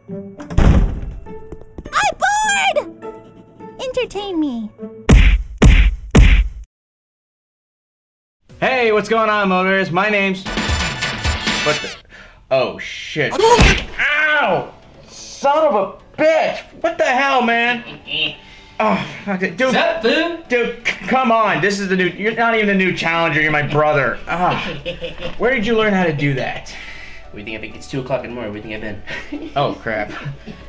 I'm bored! Entertain me. Hey, what's going on, motorists? My name's... What the... Oh, shit. Ow! Son of a bitch! What the hell, man? Oh, okay. Dude, Is that food? Dude, come on. This is the new... You're not even the new challenger. You're my brother. Where did you learn how to do that? What do you think I've been? It's 2 o'clock in the morning. Where do you think I've been? Oh, crap.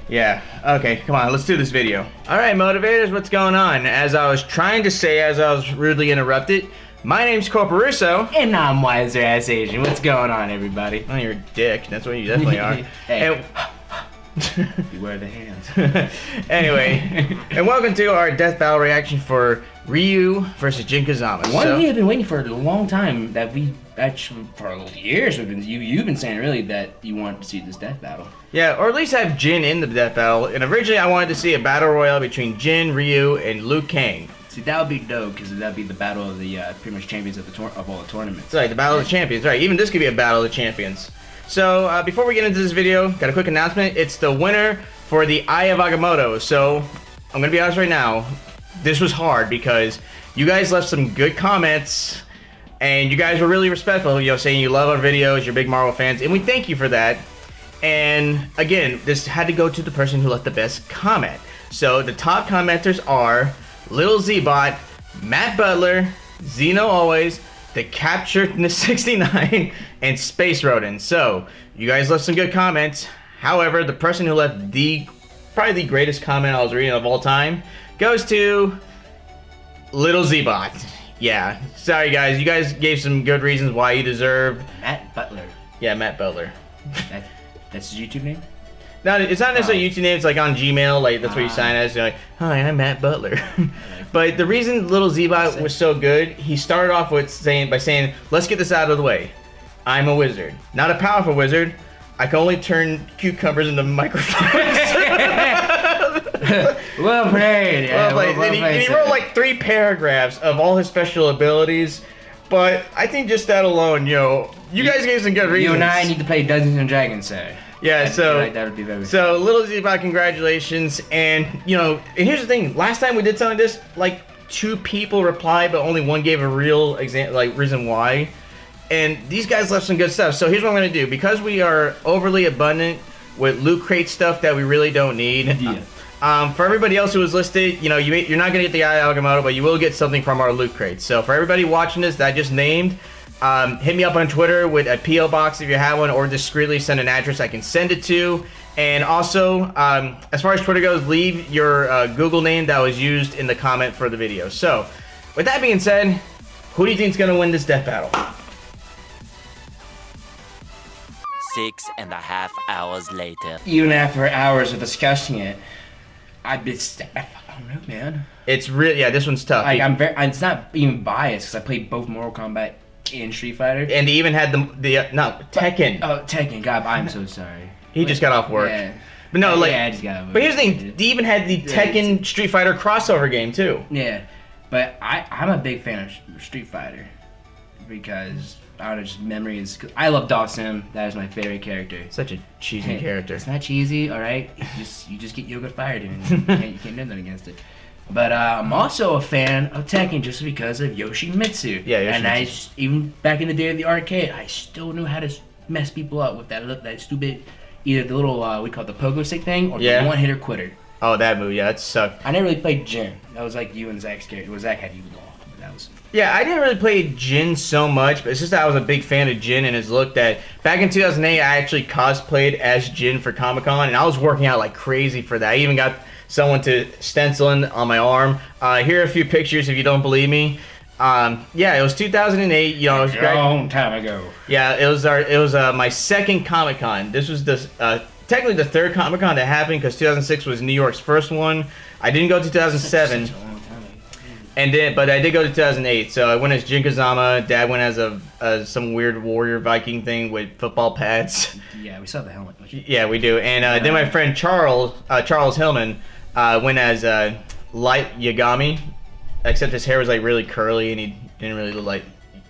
Yeah. Okay, come on. Let's do this video. All right, motivators, what's going on? As I was trying to say, as I was rudely interrupted, my name's Corporuso. And I'm Wiser Ass Asian. What's going on, everybody? Oh, you're a dick. That's what you definitely are. Hey. Beware the hands. Anyway, and welcome to our death battle reaction for Ryu versus Jin Kazama. One we have been waiting for a long time. That we actually for years we've been. You've been saying really that you want to see this death battle. Yeah, or at least have Jin in the death battle. And originally I wanted to see a battle royale between Jin, Ryu, and Liu Kang. See, that would be dope because that'd be the battle of the pretty much champions of all the tournaments. Right, the battle of the champions. Right, even this could be a battle of the champions. So before we get into this video, got a quick announcement. It's the winner for the Eye of Agamotto. So I'm gonna be honest right now, this was hard because you guys left some good comments and you guys were really respectful, you know, saying you love our videos, you're big Marvel fans, and we thank you for that. And again, this had to go to the person who left the best comment. So the top commenters are Little Z-Bot, Matt Butler, Zeno Always, The Captured 69, and Space Rodent. So, you guys left some good comments. However, the person who left probably the greatest comment I was reading of all time goes to Little Z-Bot. Yeah, sorry guys, you guys gave some good reasons why you deserve... Matt Butler. Yeah, Matt Butler. That's his YouTube name? No, it's not necessarily a YouTube name, it's like on Gmail, like that's what you sign as. You're like, hi, I'm Matt Butler. But the reason Little Z-Bot was so good, he started off with by saying, let's get this out of the way. I'm a wizard. Not a powerful wizard. I can only turn cucumbers into microphones. Well played. Yeah, well played. And he wrote like 3 paragraphs of all his special abilities. But I think just that alone, you know, you guys gave some good reasons. You and I need to play Dungeons and Dragons, sir. Yeah, so like that would be very so Little Z-Bot, congratulations. And you know, and here's the thing: last time we did something like this, like 2 people replied, but only 1 gave a real reason why. And these guys left some good stuff. So here's what I'm gonna do: because we are overly abundant with loot crate stuff that we really don't need. Yeah. For everybody else who was listed, you know, you're not gonna get the Eye of Agamotto, but you will get something from our loot crates. So for everybody watching this that I just named. Hit me up on Twitter with a P.O. box if you have one, or discreetly send an address I can send it to. And also, as far as Twitter goes, leave your Google name that was used in the comment for the video. So, with that being said, who do you think is going to win this death battle? 6.5 hours later. Even after hours of discussing it, I don't know, man. It's really, yeah, this one's tough. Like, it's not even biased because I played both Mortal Kombat and Street Fighter. And he even had Tekken. Oh, Tekken. God, I'm so sorry. He just got off work. Yeah. But no, like, yeah, I just got off work. But here's the thing, he even had the Tekken Street Fighter crossover game too. Yeah, but I'm a big fan of Street Fighter because I don't know, just memories. I love Dawson. That is my favorite character. Such a cheesy character. It's not cheesy, all right. You just get yoga fired and you can't do nothing against it. But I'm also a fan of Tekken just because of Yoshimitsu. Yeah, Yoshimitsu. And even back in the day of the arcade, I still knew how to mess people up with that stupid, either the little, we call it the pogo stick thing, or the one-hitter quitter. Oh, that move, yeah, that sucked. I never really played Jin. That was like you and Zach's character. Well, Zach had you law, but that was... Yeah, I didn't really play Jin so much, but it's just that I was a big fan of Jin and his look that back in 2008, I actually cosplayed as Jin for Comic-Con, and I was working out like crazy for that. I even got someone to stencil in on my arm. Here are a few pictures if you don't believe me. Yeah, it was 2008. You know, it was a long time ago. Yeah, it was my second Comic-Con. This was technically the 3rd Comic-Con that happened because 2006 was New York's first one. I didn't go to 2007. But I did go to 2008. So I went as Jin Kazama. Dad went as some weird warrior Viking thing with football pads. Yeah, we saw the helmet. Yeah, we do. And then my friend Charles Hillman went as Light Yagami, except his hair was like really curly and he didn't really look like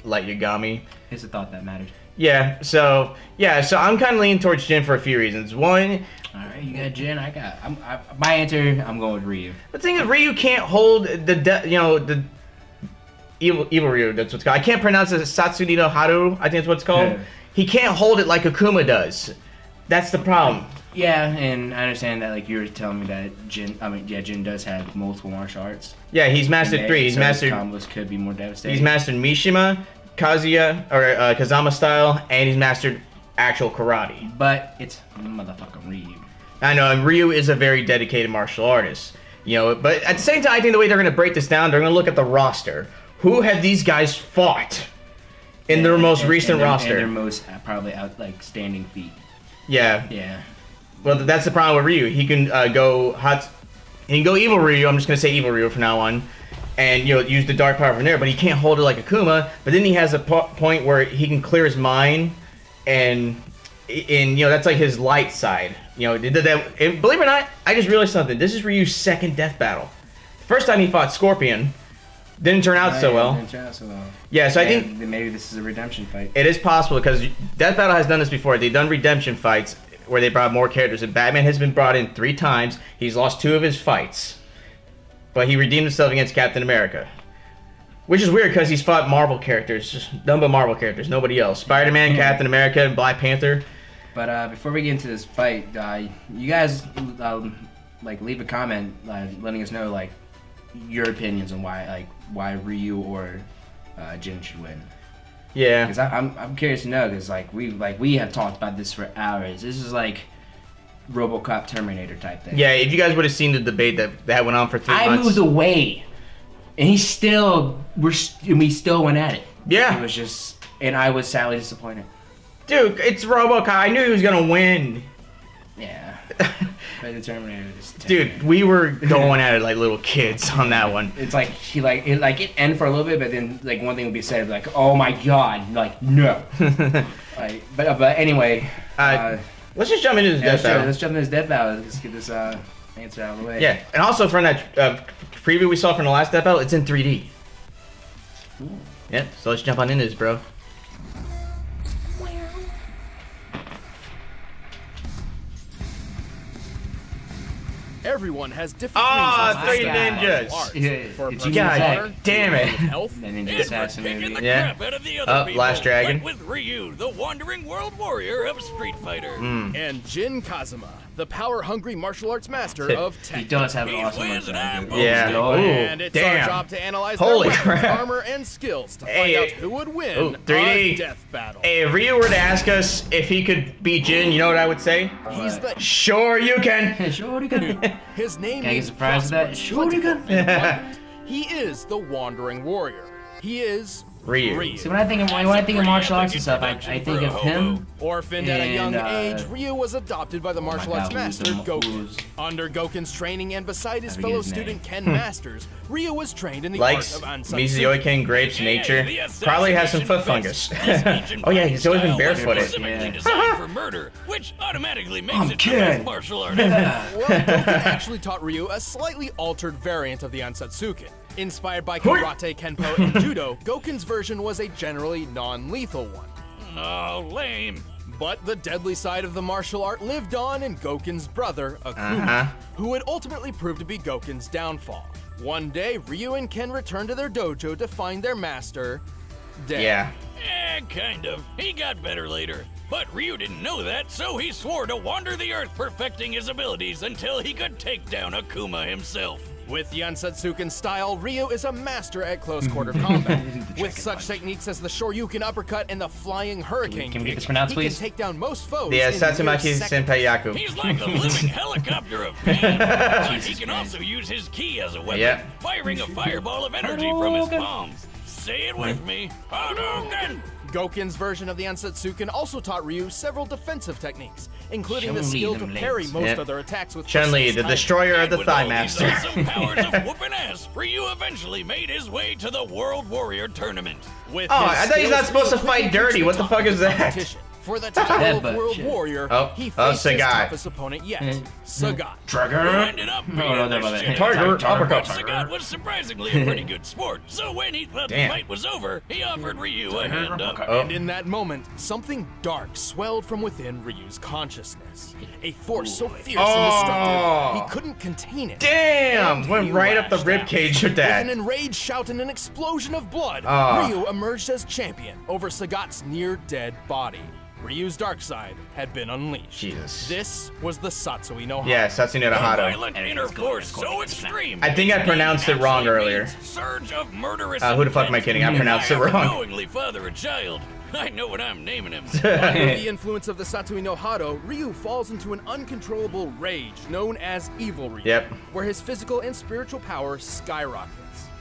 Light Yagami. Here's the thought that mattered. Yeah, so I'm kind of leaning towards Jin for a few reasons. One, Alright, you got Jin, my answer, I'm going with Ryu. the thing is, Ryu can't hold the evil Ryu, that's what's called. I can't pronounce it, Satsuni no Haru, I think that's what it's called. Yeah. He can't hold it like Akuma does. That's the problem. Yeah, and I understand that, like, you were telling me that Jin does have multiple martial arts. Yeah, he's mastered 3. He's so mastered. his combos could be more devastating. He's mastered Mishima, Kazuya, or Kazama style, and he's mastered actual karate. But it's motherfucking Ryu. I know, and Ryu is a very dedicated martial artist. But at the same time, I think the way they're going to break this down, they're going to look at the roster. Who have these guys fought in their most recent roster? And their most probably standing feat. Yeah. Yeah. Well, that's the problem with Ryu. He can go evil Ryu. I'm just gonna say evil Ryu from now on, and use the dark power from there. But he can't hold it like Akuma. But then he has a point where he can clear his mind, and that's like his light side. Believe it or not, I just realized something. This is Ryu's second death battle. The first time he fought Scorpion, didn't turn out so well. Yeah, so I think maybe this is a redemption fight. It is possible because Death Battle has done this before. They've done redemption fights where they brought more characters. And Batman has been brought in 3 times. He's lost 2 of his fights, but he redeemed himself against Captain America, which is weird because he's fought Marvel characters, just none but Marvel characters, nobody else. Spider-Man, Captain America, and Black Panther. But before we get into this fight, you guys leave a comment letting us know your opinions on why Ryu or Jin should win. Yeah. Because I'm curious to know, because we have talked about this for hours. This is like RoboCop Terminator type thing. Yeah, if you guys would have seen the debate that went on for 3 months. I moved away, and we still went at it. Yeah. It was just, and I was sadly disappointed. Dude, it's RoboCop. I knew he was gonna win. Yeah. But the Terminator is Dude, we were going at it like little kids on that one. It's like it ended for a little bit, but then one thing would be said like, "Oh my god!" No. But anyway. Let's just jump into this death battle. Let's jump into this death battle. Let's get this answer out of the way. Yeah, and also from that preview we saw from the last death battle, it's in 3D. Ooh. Yep. So let's jump on into this, bro. Everyone has different reasons. 3 ninjas. God damn it. Ninja assassin. Yeah. Last Dragon. With Ryu, the wandering world warrior of Street Fighter. And Jin Kazama, the power-hungry martial arts master of Tekken. He does have an awesome martial arts. Yeah. And it's our job to analyze their weapons, armor, and skills to find out who would win 3D. a death battle. Hey, if Ryu were to ask us if he could beat Jin, you know what I would say? He's the Sure you can. Sure you can. His name Can I get is surprised at that? Sure you can. He is the wandering warrior. He is Ryu. See, when I think of martial arts and stuff, I think of him. Orphaned at a young age, Ryu was adopted by the martial arts master Goken. who's- Under Goken's training and beside his I forget fellow his name. student Ken Masters, Ryu was trained in the Likes art of Ansatsu. Mizuyoken, grapes, nature. Probably has some foot fungus. Oh yeah, he's always been barefooted. Specifically designed for murder, which automatically makes I'm it the kidding. best martial art. Well, Goken actually taught Ryu a slightly altered variant of the Ansatsuken. Inspired by karate, kenpo, and judo, Goken's version was a generally non-lethal one. Oh, lame. But the deadly side of the martial art lived on in Goken's brother, Akuma, who would ultimately prove to be Goken's downfall. One day, Ryu and Ken returned to their dojo to find their master dead. Yeah. Kind of. He got better later. But Ryu didn't know that, so he swore to wander the earth perfecting his abilities until he could take down Akuma himself. With Yansatsuken style, Ryu is a master at close quarter combat. With such techniques as the Shoryuken uppercut and the flying hurricane Can we get kick, this pronounced, he please? can take down most foes Yeah, in Satsumaki mere seconds. Senpai Yaku. He's like a living helicopter of pain, but he can also use his ki as a weapon, firing a fireball of energy from his palms. Say it with me, Hadouken! Goken's version of the Ansatsuken also taught Ryu several defensive techniques, including the Chun-Li skill to them parry legs. most Yep. other attacks with Chun-Li, precise the timing. destroyer of the With Thigh all these Master. awesome powers of whooping ass, Ryu eventually made his way to the World Warrior Tournament. With Oh, his I thought he's not skills, supposed to Ryu fight quickly dirty. reached What the top fuck of is the that? competition, For the title of Headbutt World shit. Warrior, he Oh, faced his Sagat. toughest opponent yet, Sagat. Who ended up being the shit. Target, uppercut. Sagat was surprisingly a pretty good sport, so when he thought the fight was over, he offered Ryu a hand up. And in that moment, something dark swelled from within Ryu's consciousness. A force so fierce and destructive, he couldn't contain it. Damn! And Went he right up the lashed rib out. cage with With an that. enraged shout and an explosion of blood, Ryu emerged as champion over Sagat's near-dead body. Ryu's dark side had been unleashed. Jesus. This was the Satsui no Hado. Yeah, Satsui no A Hado. violent inner force so extreme. I think I pronounced it wrong earlier. Surge of murderous Who the fuck am I kidding? I pronounced it wrong. Knowingly father a child. I know what I'm naming him. Under the influence of the Satsui no Hado, Ryu falls into an uncontrollable rage known as Evil Ryu, Yep. where his physical and spiritual power skyrockets.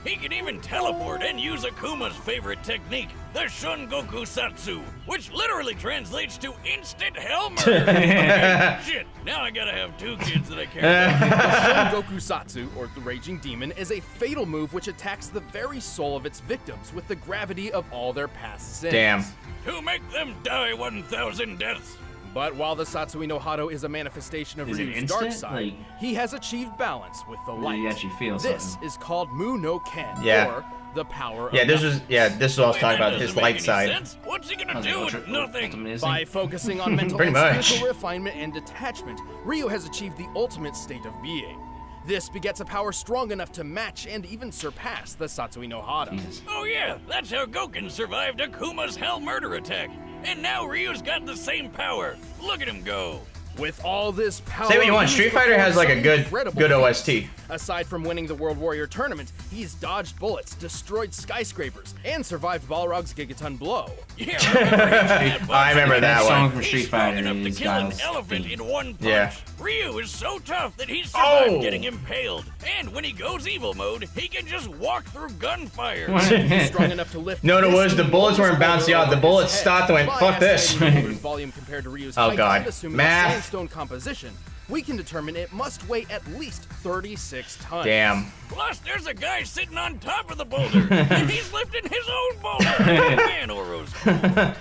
He can even teleport and use Akuma's favorite technique, the Shun Goku Satsu, which literally translates to instant hell murder. Okay, shit, now I gotta have 2 kids that I care about. The Shun Goku Satsu, or the Raging Demon, is a fatal move which attacks the very soul of its victims with the gravity of all their past sins. Damn. To make them die 1,000 deaths. But while the Satsui no Hado is a manifestation of Is it Ryu's dark instant? side, Like- he has achieved balance with the light. you actually feel this something. is called Mu no Ken, Yeah. or the power of Yeah, this nothing. was this is what I was talking That about. His doesn't make light any side. sense. What's he gonna How's do it with ultra- nothing? ultimate instinct? By focusing on mental Pretty and much. spiritual refinement and detachment, Ryu has achieved the ultimate state of being. This begets a power strong enough to match and even surpass the Satsui no Hado. Oh yeah, that's how Goken survived Akuma's hell murder attack. And now Ryu's got the same power. Look at him go. With all this power, Say what you want, Ryu's Street Fighter has, like, a performed good- some incredible good feats. OST. Aside from winning the World Warrior tournament, he's dodged bullets, destroyed skyscrapers, and survived Balrog's Gigaton blow. Yeah, remember I remember that song one. from He's Street strong Fighter enough to is kill an Giles' elephant theme. in one punch. Yeah. Ryu is so tough that he survived Oh. getting impaled. And when he goes evil mode, he can just walk through gunfire. He's strong enough to lift. No, it this was the bullets weren't boulder bouncing off. The over bullets his head. stopped and went, By fuck this. estimating the boulder's volume compared to Ryu's Oh, height God. and assuming Math. a sandstone composition, we can determine it must weigh at least 36 tons. Damn. Plus, there's a guy sitting on top of the boulder, and he's lifting his own boulder. Man, Oro's cool.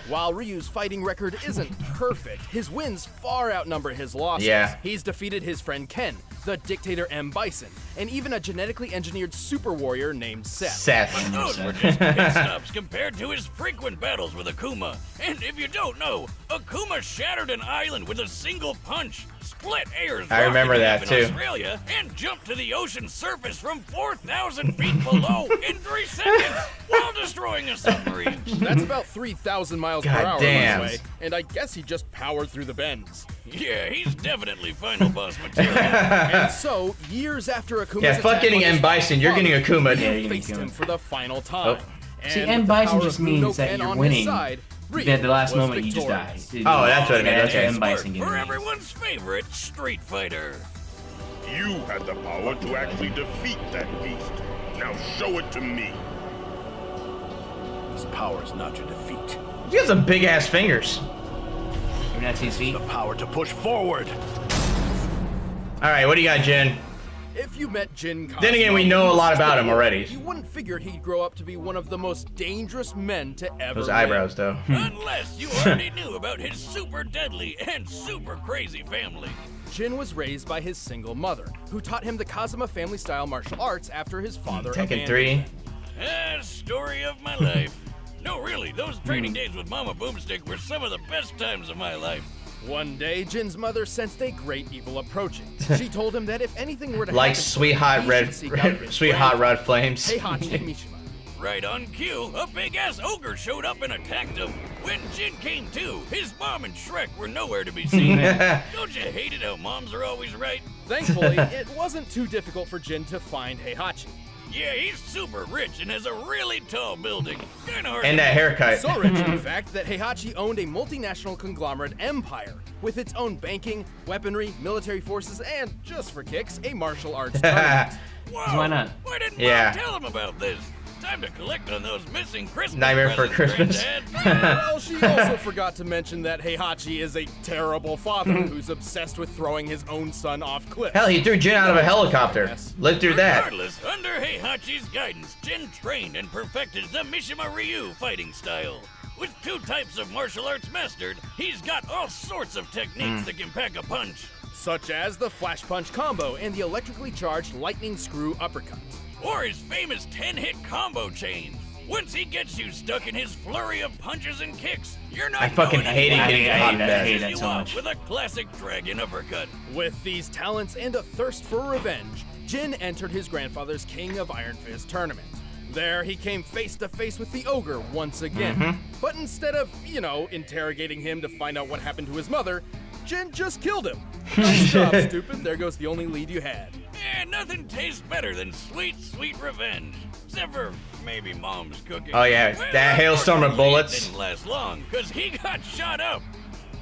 While Ryu's fighting record isn't perfect, his wins far outnumber his losses. Yeah. He's defeated his friend Ken, the dictator M. Bison, and even a genetically engineered super warrior named Seth. Seth. Those were just pit stops compared to his frequent battles with Akuma. And if you don't know, Akuma shattered an island with a single punch, split Ayers I remember Rock in that, half too. in Australia, and jumped to the ocean surface from 4,000 feet below in 3 seconds while destroying a submarine. That's about 3,000 miles per God hour damn. one way, and I guess he just powered through the bends. Yeah, he's definitely final boss material. And so, years after Akuma's Yeah, fuck attack getting on his M. Bison, you're father, getting Akuma. Ryu Yeah, you're faced getting him Akuma. for the final time. See, And M. with the Bison power just of means Uno that Ken you're on his winning. side, Ryu At the last was moment, you just die. victorious. Oh, that's what it meant, That's okay. M. Bison For getting everyone's favorite Street Fighter. You had the power to actually defeat that beast. Now show it to me. This power is not your defeat. You got some big ass fingers. You're not TC. The power to push forward. Alright, what do you got, Jin? If you met Jin Kazama, Then again, we know a lot about him already. You wouldn't figure he'd grow up to be one of the most dangerous men to ever Those live. eyebrows, though. Unless you already knew about his super deadly and super crazy family. Jin was raised by his single mother, who taught him the Kazama family-style martial arts after his father Tekken abandoned 3. him. Story of my life. No, really, those training days with Mama Boomstick were some of the best times of my life. One day, Jin's mother sensed a great evil approaching. She told him that if anything were to Like happen, sweet hot he red, should seek out his sweet hot grandfather, red flames. Heihachi Mishima. Right on cue, a big-ass ogre showed up and attacked him. When Jin came to, his mom and Shrek were nowhere to be seen. Don't you hate it how moms are always right? Thankfully, it wasn't too difficult for Jin to find Heihachi. Yeah, he's super rich and has a really tall building. Kinda hard And to that haircut. So rich, in fact, that Heihachi owned a multinational conglomerate empire with its own banking, weaponry, military forces, and, just for kicks, a martial arts tournament. Whoa, Why not? Why didn't Yeah. Mom tell him about this? Time to collect on those missing Christmas Nightmare for presents, Christmas. Granddad. Well, she also forgot to mention that Heihachi is a terrible father who's obsessed with throwing his own son off cliffs. Hell, he threw Jin out of a helicopter. Lived through that. Regardless, under Heihachi's guidance, Jin trained and perfected the Mishima Ryu fighting style. With 2 types of martial arts mastered, he's got all sorts of techniques that can pack a punch. Such as the Flash Punch combo and the electrically charged Lightning Screw uppercut. Or his famous 10-hit combo chain. Once he gets you stuck in his flurry of punches and kicks, you're not I fucking hated getting caught in that. I hate that so much. With a classic dragon uppercut. With these talents and a thirst for revenge, Jin entered his grandfather's King of Iron Fist tournament. There, he came face to face with the ogre once again. But instead of, you know, interrogating him to find out what happened to his mother, Jin just killed him. Nice job, stupid. There goes the only lead you had. And nothing tastes better than sweet, sweet revenge. Except for maybe Mom's cooking. Oh yeah, Well, that hailstorm of bullets. Didn't last long, because he got shot up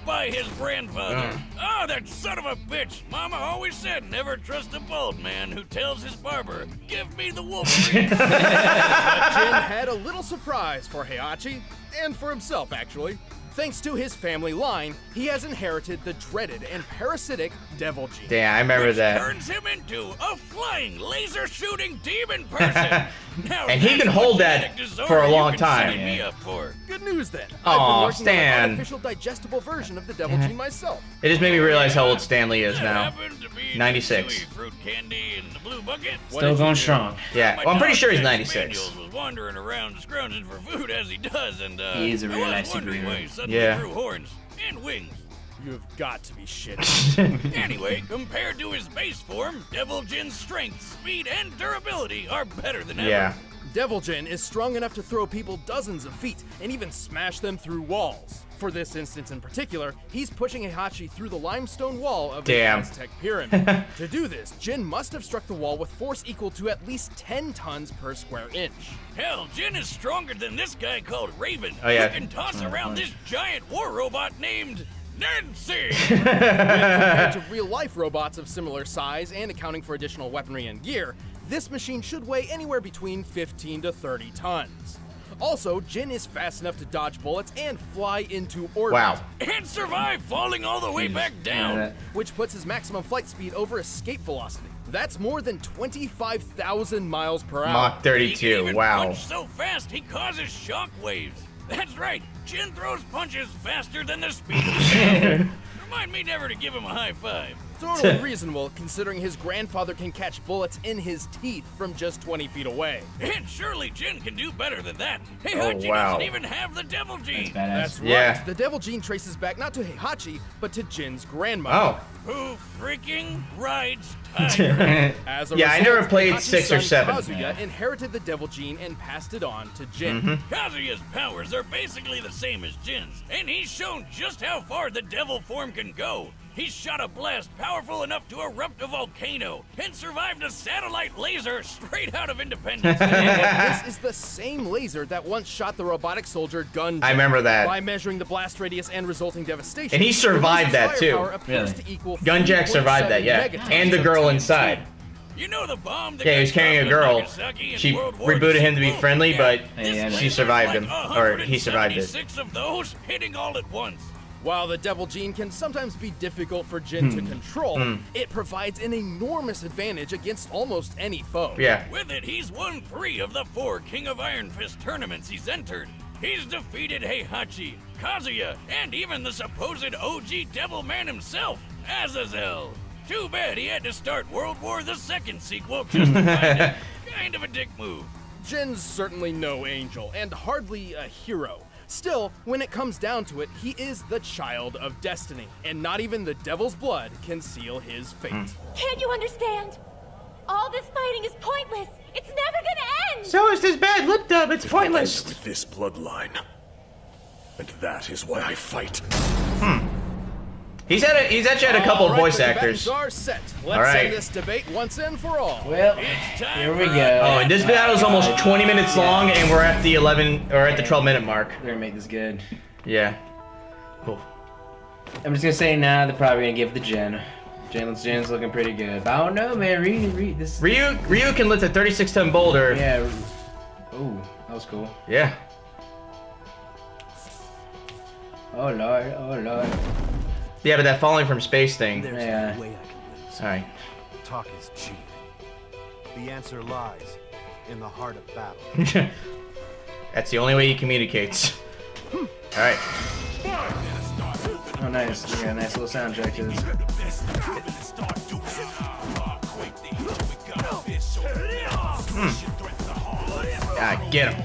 by his grandfather. Oh, that son of a bitch. Mama always said never trust a bald man who tells his barber, give me the Wolverine. But Jin had a little surprise for Heihachi, and for himself, actually. Thanks to his family line, he has inherited the dreaded and parasitic Devil Gene. Damn, I remember Which that. turns him into a flying, laser-shooting demon person. Now And he that's can the hold that genetic disorder for a you long can time. sign me up for. Good news then. Aw, I've been working Stan. on an unofficial digestible version of the Devil Gene myself. It just made me realize how old Stanley is That now. happened to be 96. the chewy fruit candy in the blue bucket. Still going strong. Yeah, My well, I'm pretty dog, sure he's Jack 96. Spaniels, was wandering around scrounging for food as he does, and He is a I real was nice wondering why he superhero. suddenly Yeah. grew horns and wings. You've got to be shitting. Anyway, compared to his base form, Devil Jin's strength, speed, and durability are better than ever. Yeah. Devil Jin is strong enough to throw people dozens of feet and even smash them through walls. For this instance in particular, he's pushing Heihachi through the limestone wall of the Damn. Aztec pyramid. To do this, Jin must have struck the wall with force equal to at least 10 tons per square inch. Hell, Jin is stronger than this guy called Raven, Oh, yeah. who can toss around this giant war robot named Nancy. Compared to real-life robots of similar size and accounting for additional weaponry and gear, this machine should weigh anywhere between 15 to 30 tons. Also, Jin is fast enough to dodge bullets and fly into orbit. Wow. And survive falling all the way back down. Which puts his maximum flight speed over escape velocity. That's more than 25,000 miles per hour. Mach He can 32. even Wow. punch so fast he causes shock waves. That's right, Jin throws punches faster than the speed of sound. Remind me never to give him a high five. Totally reasonable, considering his grandfather can catch bullets in his teeth from just 20 feet away. And surely Jin can do better than that. Oh, Heihachi wow. doesn't even have the Devil Gene. That's right. Yeah. The Devil Gene traces back not to Heihachi, but to Jin's grandmother. Oh. Who freaking rides Tiger? As a Yeah, I result, never played Heihachi's 6 or son 7. Kazuya inherited the Devil Gene and passed it on to Jin. Kazuya's powers are basically the same as Jin's, and he's shown just how far the devil form can go. He's shot a blast powerful enough to erupt a volcano and survived a satellite laser straight out of Independence. This is the same laser that once shot the robotic soldier Gunjack. I remember that. By measuring the blast radius and resulting devastation. And he survived the that, laser's too. firepower appears Really? to equal Gunjack 3.7 survived that, yeah. megatons And the of girl TNT. inside. You know the bomb that Yeah, he was got carrying a dropped on girl. Nagasaki in She World War rebooted him to be II? friendly, but Yeah, This she laser survived like him. Or he survived it. 176 of those hitting all at once. While the Devil Gene can sometimes be difficult for Jin to control, it provides an enormous advantage against almost any foe. Yeah. With it, he's won 3 of the 4 King of Iron Fist tournaments he's entered. He's defeated Heihachi, Kazuya, and even the supposed OG Devil Man himself, Azazel. Too bad he had to start World War II sequel just to find it. Kind of a dick move. Jin's certainly no angel, and hardly a hero. Still, when it comes down to it, he is the child of destiny, and not even the devil's blood can seal his fate. Can't you understand? All this fighting is pointless. It's never gonna end. So is this bad lip dub. It's pointless. With this bloodline. And that is why I fight. He's actually had a couple of All right, voice the actors. combatants are set. Let's All right. end this debate once and for all. Well, It's time here we for go. Oh, and this battle is almost 20 minutes long, and we're at the 12-minute mark. We're gonna make this good. Yeah. Cool. I'm just gonna say now they're probably gonna give it to Jin. Jin's looking pretty good. But I don't know, man. Read this. Ryu can lift a 36-ton boulder. Yeah. Ooh, that was cool. Yeah. Oh lord, oh lord. Yeah, but that falling from space thing. There's Yeah. no way I can lose. All right. Talk is cheap. The answer lies in the heart of battle. That's the only way he communicates. Alright. Oh, nice. Yeah, nice little soundtrack to this. Ah, get him.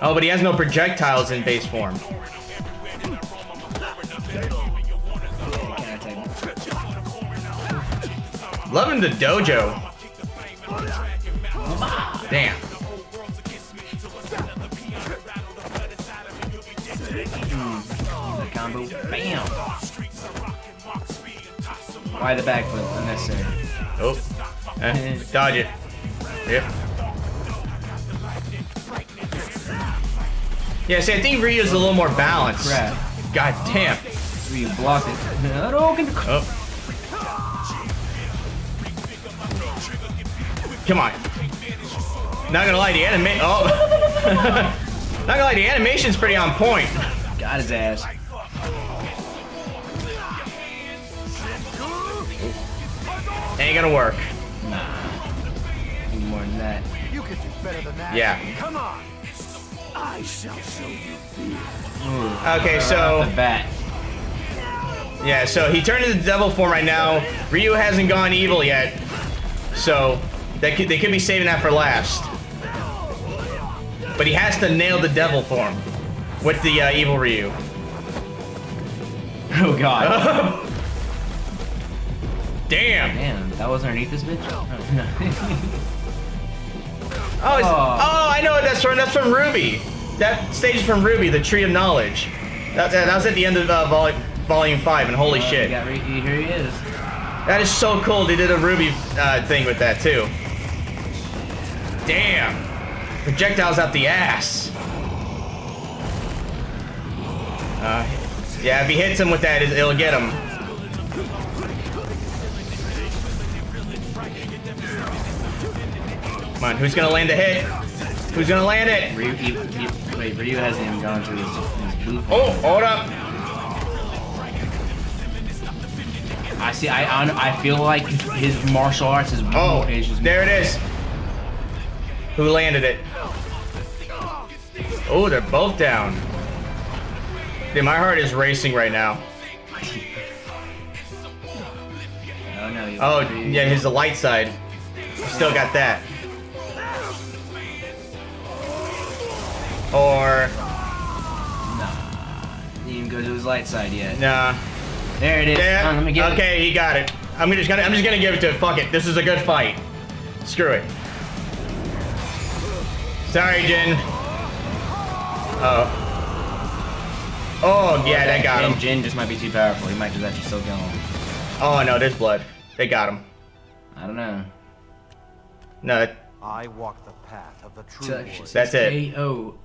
Oh, but he has no projectiles in base form. Loving the dojo. Damn. The combo. Bam. Why the backflip? Unnecessary. Oh. Dodge it. Yep. Yeah, see, I think Ryu's a little more balanced. Crap. God damn. Ryu blocked it. Oh. Come on. Not gonna lie, the animation's pretty on point. Got his ass. Ain't gonna work. Nah. Need more than that. You can do better than that. Yeah. Come on. I shall show you fear. Okay, so The bat. yeah, so he turned into devil form right now. Ryu hasn't gone evil yet, so they could be saving that for last. But he has to nail the devil form with the evil Ryu. Oh god. Damn. Damn, that was underneath this bitch? Oh, I know what that's from. That's from Ruby. That stage is from Ruby, the Tree of Knowledge. That was at the end of Volume 5, and holy shit. Here he is. That is so cool. They did a Ruby thing with that, too. Damn. Projectiles out the ass. Yeah, if he hits him with that, it'll get him. Come on, who's gonna land a hit? Who's gonna land it? Ryu hasn't even gone to his blue. Oh, hold up. I see. I feel like his martial arts is more. There it is. Who landed it? Oh, they're both down. Dude, my heart is racing right now. Oh no. Oh yeah, here's the light side. Still got that. Or nah, he didn't go to his light side yet. Nah. There it is. Yeah. Let me get it. Okay, he got it. I'm just gonna give it to him. Fuck it. This is a good fight. Screw it. Sorry, Jin. Oh yeah, that got him. Jin just might be too powerful. He might just actually still kill him. Oh no, there's blood. They got him. I don't know. No. I walk the path of the true. That's it. KO.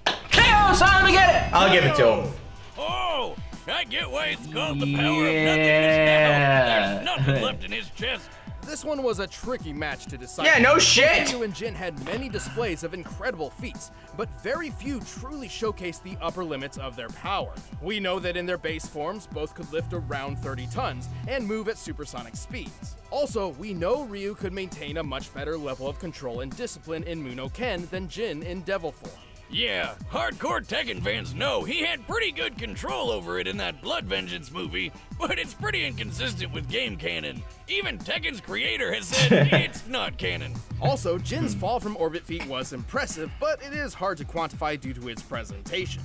KO, son, let me get it! I'll give it to him. Oh, I get why it's called the power of nothingness now. There's nothing left in his chest. This one was a tricky match to decide. Yeah, no shit! Ryu and Jin had many displays of incredible feats, but very few truly showcased the upper limits of their power. We know that in their base forms, both could lift around 30 tons and move at supersonic speeds. Also, we know Ryu could maintain a much better level of control and discipline in Muno Ken than Jin in Devil form. Yeah, hardcore Tekken fans know he had pretty good control over it in that Blood Vengeance movie, but it's pretty inconsistent with game canon. Even Tekken's creator has said it's not canon. Also, Jin's fall from orbit feat was impressive, but it is hard to quantify due to its presentation.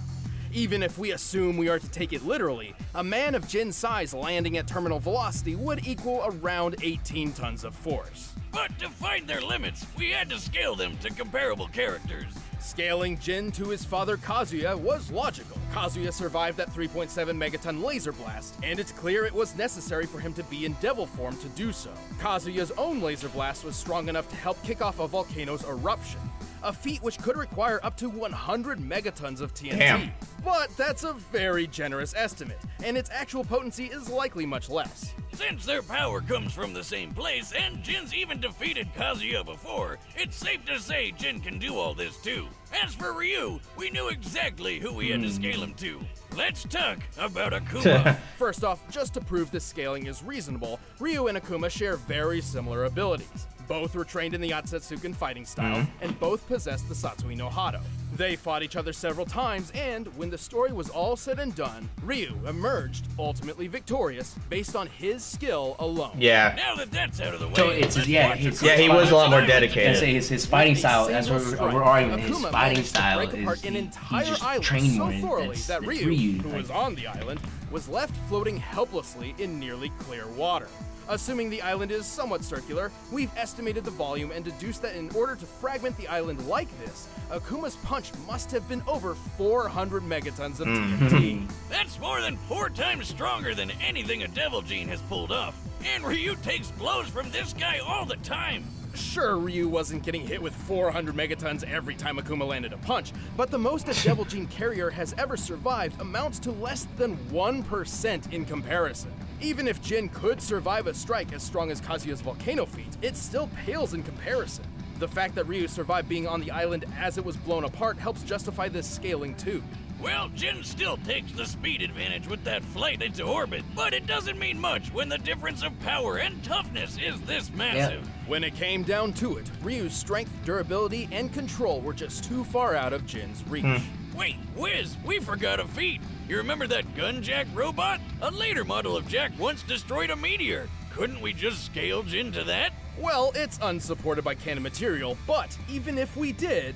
Even if we assume we are to take it literally, a man of Jin's size landing at terminal velocity would equal around 18 tons of force. But to find their limits, we had to scale them to comparable characters. Scaling Jin to his father Kazuya was logical. Kazuya survived that 3.7 megaton laser blast, and it's clear it was necessary for him to be in devil form to do so. Kazuya's own laser blast was strong enough to help kick off a volcano's eruption, a feat which could require up to 100 megatons of TNT. Damn. But that's a very generous estimate, and its actual potency is likely much less. Since their power comes from the same place, and Jin's even defeated Kazuya before, it's safe to say Jin can do all this too. As for Ryu, we knew exactly who we had to scale him to. Let's talk about Akuma. First off, just to prove this scaling is reasonable, Ryu and Akuma share very similar abilities. Both were trained in the Otsutsuken fighting style, and both possess the Satsui no Hado. They fought each other several times, and when the story was all said and done, Ryu emerged ultimately victorious based on his skill alone. Yeah. Now that that's out of the way, So it's he was a lot more dedicated. His fighting style, as we're arguing, his Akuma fighting managed to style break apart is an he entire just island trained so more thoroughly than that Ryu, who was on the island, was left floating helplessly in nearly clear water. Assuming the island is somewhat circular, we've estimated the volume and deduced that in order to fragment the island like this, Akuma's punch must have been over 400 megatons of TNT. That's more than 4 times stronger than anything a Devil Gene has pulled off. And Ryu takes blows from this guy all the time. Sure, Ryu wasn't getting hit with 400 megatons every time Akuma landed a punch, but the most a Devil Gene carrier has ever survived amounts to less than 1% in comparison. Even if Jin could survive a strike as strong as Kazuya's volcano feat, it still pales in comparison. The fact that Ryu survived being on the island as it was blown apart helps justify this scaling too. Well, Jin still takes the speed advantage with that flight into orbit, but it doesn't mean much when the difference of power and toughness is this massive. When it came down to it, Ryu's strength, durability, and control were just too far out of Jin's reach. Wait, Wiz, we forgot a feat. You remember that gun Jack robot? A later model of Jack once destroyed a meteor. Couldn't we just scale Jin to that? Well, it's unsupported by canon material, but even if we did,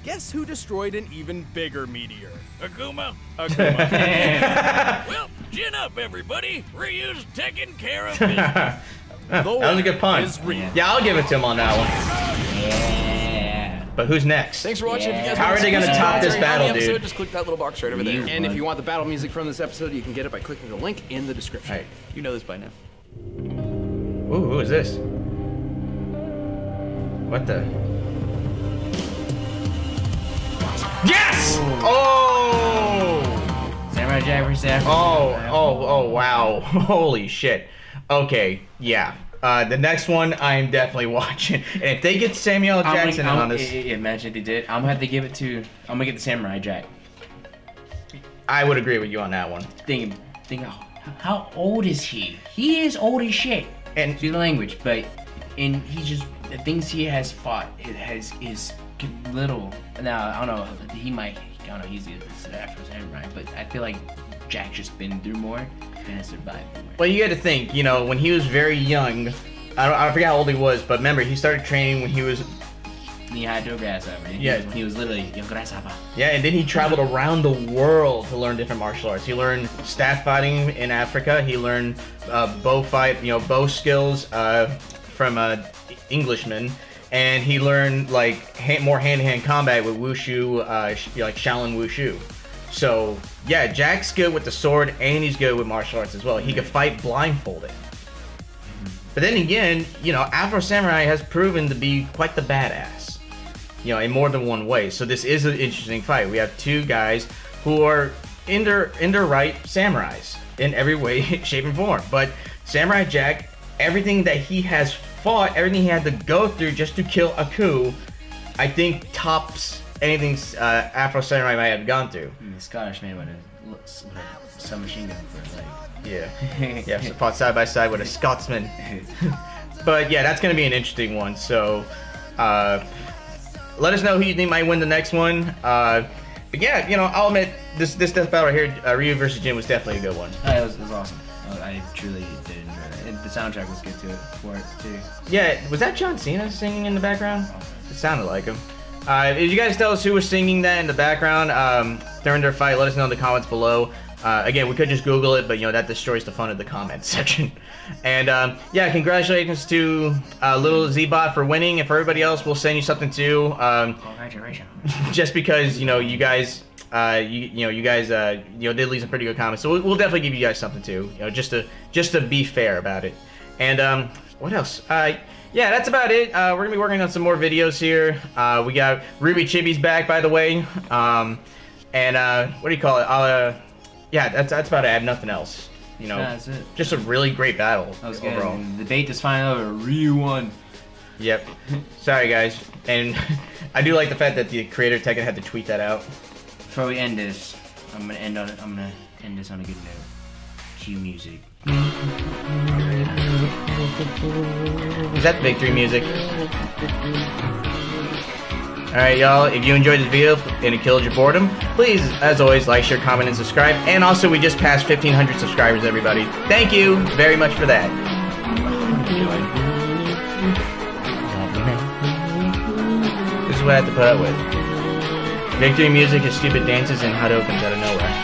guess who destroyed an even bigger meteor? Akuma? Akuma. Well, Jin up, everybody. Ryu's taking care of business. That was a good punch. Yeah, I'll give it to him on that one. Yeah. But who's next? Thanks for watching. If you guys How are they gonna top this battle, dude? Just click that little box right over there. And if you want the battle music from this episode, you can get it by clicking the link in the description. All right. You know this by now. Ooh, who is this? What the? Yes! Oh! Samurai Jack versus African. Oh, wow. Holy shit. Okay, yeah. The next one I'm definitely watching. And if they get Samuel Jackson on this... Imagine if they did. I'm gonna have to give it to... I'm gonna get the Samurai Jack. I would agree with you on that one. Think how old is he? He is old as shit. And excuse the language, but he just the things he has fought is little. Now I don't know. I don't know. He's the Afro Samurai, but I feel like Jack's just been through more and has survived more. Well, you got to think. You know, when he was very young, I forget how old he was, but remember he started training when he was. He had no grasshopper. Yeah, he was literally a grasshopper. Yeah, and then he traveled around the world to learn different martial arts. He learned staff fighting in Africa. He learned bow skills from Englishmen, and he learned like more hand-to-hand combat with wushu, like Shaolin wushu. So yeah, Jack's good with the sword, and he's good with martial arts as well. He could fight blindfolded. But then again, you know, Afro Samurai has proven to be quite the badass, you know, in more than one way. So this is an interesting fight. We have two guys who are in their right samurais in every way, shape, and form. But Samurai Jack, everything that he has fought, everything he had to go through just to kill Aku, I think tops anything Afro Samurai might have gone through. The Scottish man with a submachine gun for his leg. Yeah, yeah, so fought side by side with a Scotsman. But yeah, that's gonna be an interesting one. So let us know who you think might win the next one. But yeah, you know, I'll admit this death battle right here, Ryu versus Jin, was definitely a good one. It was awesome. I truly did enjoy that. And the soundtrack was good for it too. Yeah, was that John Cena singing in the background? It sounded like him. If you guys tell us who was singing that in the background during their fight, let us know in the comments below. Again, we could just Google it, but you know that destroys the fun of the comments section. And yeah, congratulations to Little Z-Bot for winning, and for everybody else, we'll send you something too. Congratulations. Just because you know you guys, you guys did leave some pretty good comments, so we'll definitely give you guys something too. You know, just to be fair about it. And what else? Yeah, that's about it. We're gonna be working on some more videos here. We got Ruby Chibi's back, by the way. And what do you call it? Yeah, that's about it. I have nothing else. You know, that's it. Just a really great battle That was overall. good. The debate is finally over. Ryu won. Yep. Sorry, guys. And I do like the fact that the creator Tekken had to tweet that out. Before we end this, I'm gonna end this on a good note. Cue music. Is that victory music? Alright, y'all, if you enjoyed this video and it killed your boredom, please, as always, like, share, comment, and subscribe. And also, we just passed 1,500 subscribers, everybody. Thank you very much for that. This is what I have to put up with. Victory music is stupid dances and hot opens out of nowhere.